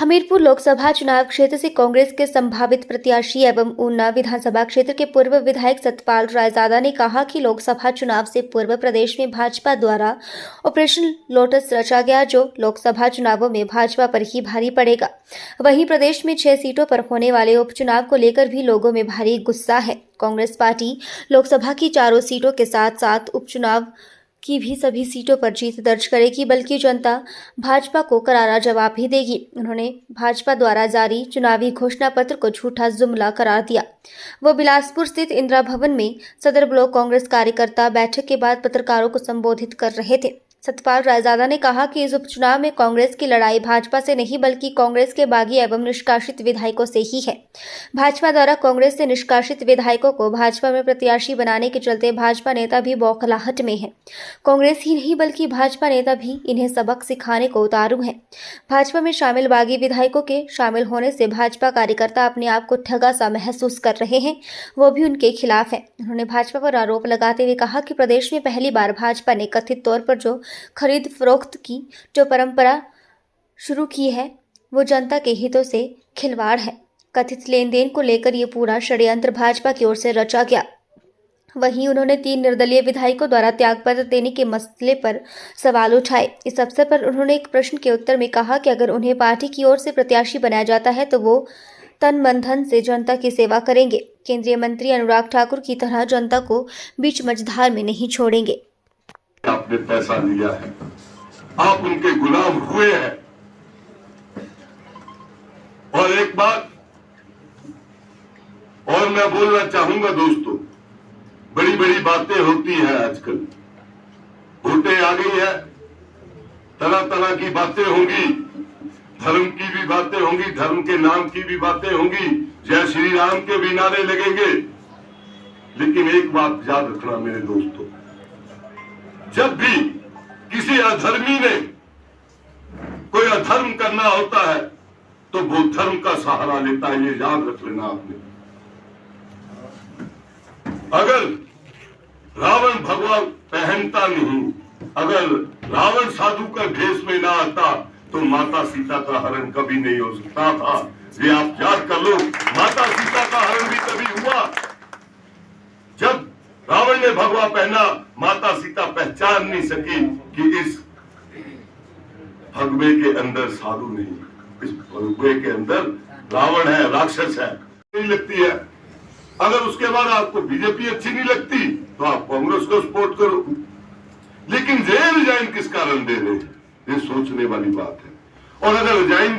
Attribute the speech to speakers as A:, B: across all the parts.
A: हमीरपुर लोकसभा चुनाव क्षेत्र से कांग्रेस के संभावित प्रत्याशी एवं ऊना विधानसभा क्षेत्र के पूर्व विधायक सतपाल रायजादा ने कहा कि लोकसभा चुनाव से पूर्व प्रदेश में भाजपा द्वारा ऑपरेशन लोटस रचा गया, जो लोकसभा चुनावों में भाजपा पर ही भारी पड़ेगा। वहीं प्रदेश में 6 सीटों पर होने वाले उपचुनाव को लेकर भी लोगों में भारी गुस्सा है। कांग्रेस पार्टी लोकसभा की 4 सीटों के साथ साथ उपचुनाव की भी सभी सीटों पर जीत दर्ज करेगी, बल्कि जनता भाजपा को करारा जवाब भी देगी। उन्होंने भाजपा द्वारा जारी चुनावी घोषणा पत्र को झूठा जुमला करार दिया। वो बिलासपुर स्थित इंदिरा भवन में सदर ब्लॉक कांग्रेस कार्यकर्ता बैठक के बाद पत्रकारों को संबोधित कर रहे थे। सतपाल रायजादा ने कहा कि इस उपचुनाव में कांग्रेस की लड़ाई भाजपा से नहीं, बल्कि कांग्रेस के बागी एवं निष्कासित विधायकों से ही है। भाजपा द्वारा कांग्रेस से निष्कासित विधायकों को भाजपा में प्रत्याशी बनाने के चलते भाजपा नेता भी बौखलाहट में है। कांग्रेस ही नहीं बल्कि भाजपा नेता भी इन्हें सबक सिखाने को उतारू हैं। भाजपा में शामिल बागी विधायकों के शामिल होने से भाजपा कार्यकर्ता अपने आप को ठगा सा महसूस कर रहे हैं, वो भी उनके खिलाफ है। उन्होंने भाजपा पर आरोप लगाते हुए कहा कि प्रदेश में पहली बार भाजपा ने कथित तौर पर जो खरीद फरोख्त की जो परंपरा शुरू की है, वो जनता के हितों से खिलवाड़ है। कथित लेन देन को लेकर ये पूरा षड्यंत्र भाजपा की ओर से रचा गया। वहीं उन्होंने 3 निर्दलीय विधायकों द्वारा त्यागपत्र देने के मसले पर सवाल उठाए। इस अवसर पर उन्होंने एक प्रश्न के उत्तर में कहा कि अगर उन्हें पार्टी की ओर से प्रत्याशी बनाया जाता है तो वो तन मन धन से जनता की सेवा करेंगे। केंद्रीय मंत्री अनुराग ठाकुर की तरह जनता को बीच मझधार में नहीं छोड़ेंगे।
B: आपने पैसा लिया है, आप उनके गुलाम हुए हैं। और एक बात और मैं बोलना चाहूंगा दोस्तों, बड़ी बड़ी बातें होती हैं आजकल, वोटें आ गई है, तरह तरह की बातें होंगी, धर्म की भी बातें होंगी, धर्म के नाम की भी बातें होंगी, जय श्री राम के भी नारे लगेंगे। लेकिन एक बात याद रखना मेरे दोस्तों, जब भी किसी अधर्मी ने कोई अधर्म करना होता है तो वो धर्म का सहारा लेता है, ये याद रख लेना आपने। अगर रावण भगवा पहनता नहीं, अगर रावण साधु का भेष में ना आता तो माता सीता का हरण कभी नहीं हो सकता था। ये आप याद कर लो, माता सीता का हरण भी तभी हुआ जब रावण ने भगवा पहना। माता सीता पहचान नहीं सकी कि इस भगवे के अंदर साधु नहीं, इस भगवे के अंदर रावण है, राक्षस है। नहीं लगती है। अगर उसके बाद आपको बीजेपी अच्छी नहीं लगती तो आप कांग्रेस को सपोर्ट करो। लेकिन ये रिजाइन किस कारण दे रहे हैं, ये सोचने वाली बात है। और अगर रिजाइन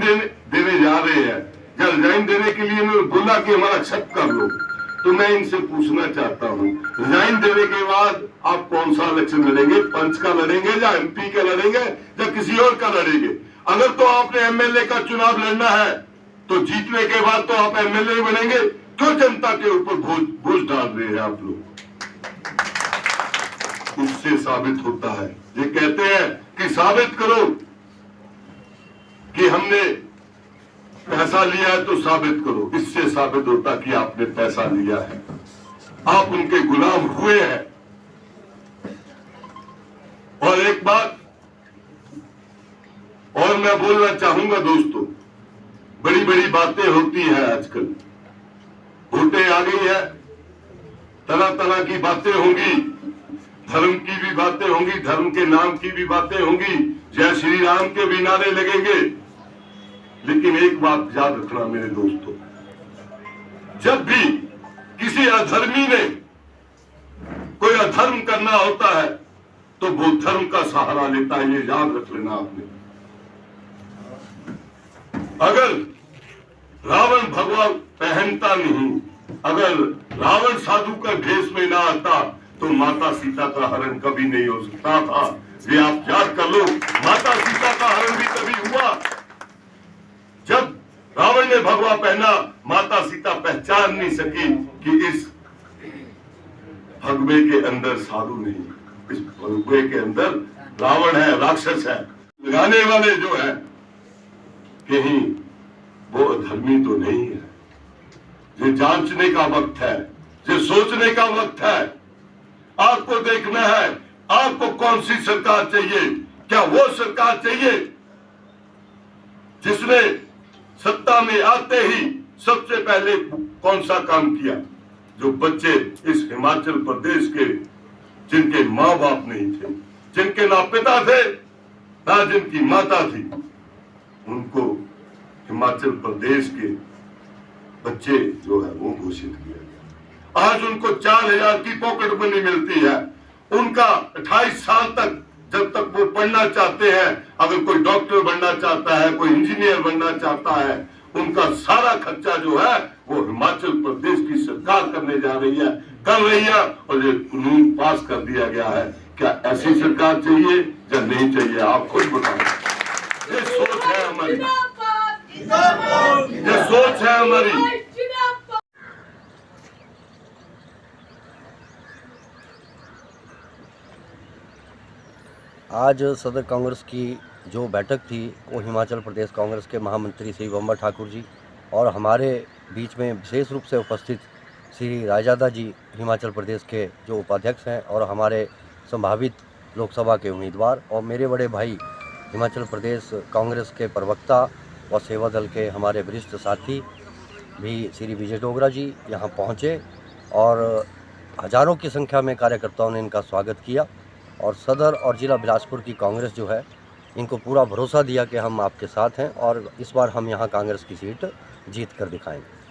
B: देने जा रहे हैं, या रिजाइन देने के लिए उन्होंने बोला कि हमारा छत कर लो, तो मैं इनसे पूछना चाहता हूँ, रिजाइन देने के बाद आप कौन सा इलेक्शन लड़ेंगे? पंच का लड़ेंगे या एमपी का लड़ेंगे या किसी और का लड़ेंगे? अगर तो आपने एमएलए का चुनाव लड़ना है तो जीतने के बाद तो आप एमएलए ही बनेंगे। क्यों जनता के ऊपर बोझ डाल रहे हैं आप लोग? इससे साबित होता है, ये कहते हैं कि साबित करो कि हमने पैसा लिया है तो साबित करो। इससे साबित होता कि आपने पैसा लिया है, आप उनके गुलाम हुए हैं। और एक बात और मैं बोलना चाहूंगा दोस्तों, बड़ी बड़ी बातें होती हैं आजकल, वोटें आ गई है, तरह तरह की बातें होंगी, धर्म की भी बातें होंगी, धर्म के नाम की भी बातें होंगी, जय श्री राम के भी नारे लगेंगे। लेकिन एक बात याद रखना मेरे दोस्तों, जब भी किसी अधर्मी ने कोई अधर्म करना होता है तो वो धर्म का सहारा लेता है, ये याद रख लेना आपने। अगर रावण भगवा पहनता नहीं, अगर रावण साधु का भेष में ना आता तो माता सीता का हरण कभी नहीं हो सकता था। ये आप याद कर लो, माता सीता का हरण भी तभी हुआ जब रावण ने भगवा पहना। माता सीता पहचान नहीं सकी कि इस भगवे के अंदर साधु नहीं, इस भगवे के अंदर रावण है, राक्षस है। लगाने वाले जो है कहीं वो अधर्मी तो नहीं है। ये जांचने का वक्त है, ये सोचने का वक्त है। आपको देखना है आपको कौन सी सरकार चाहिए। क्या वो सरकार चाहिए जिसने सत्ता में आते ही सबसे पहले कौन सा काम किया? जो बच्चे इस हिमाचल प्रदेश के जिनके माँ बाप नहीं थे, जिनके ना पिता थे ना जिनकी माता थी, उनको हिमाचल प्रदेश के बच्चे जो है वो घोषित किया गया। आज उनको 4,000 की पॉकेट मनी मिलती है। उनका 28 साल तक जब तक वो पढ़ना चाहते हैं, अगर कोई डॉक्टर बनना चाहता है, कोई इंजीनियर बनना चाहता है, उनका सारा खर्चा जो है वो हिमाचल प्रदेश की सरकार करने जा रही है, कर रही है, और ये कानून पास कर दिया गया है। क्या ऐसी सरकार चाहिए या नहीं चाहिए? आप खुद बताएं। ये सोच है हमारी, ये सोच है हमारी।
C: आज सदर कांग्रेस की जो बैठक थी वो हिमाचल प्रदेश कांग्रेस के महामंत्री श्री बम्बर ठाकुर जी और हमारे बीच में विशेष रूप से उपस्थित श्री रायजादा जी, हिमाचल प्रदेश के जो उपाध्यक्ष हैं और हमारे संभावित लोकसभा के उम्मीदवार, और मेरे बड़े भाई हिमाचल प्रदेश कांग्रेस के प्रवक्ता व सेवा दल के हमारे वरिष्ठ साथी भी श्री विजय डोगरा जी यहाँ पहुँचे और हजारों की संख्या में कार्यकर्ताओं ने इनका स्वागत किया। और सदर और ज़िला बिलासपुर की कांग्रेस जो है इनको पूरा भरोसा दिया कि हम आपके साथ हैं और इस बार हम यहाँ कांग्रेस की सीट जीत कर दिखाएंगे।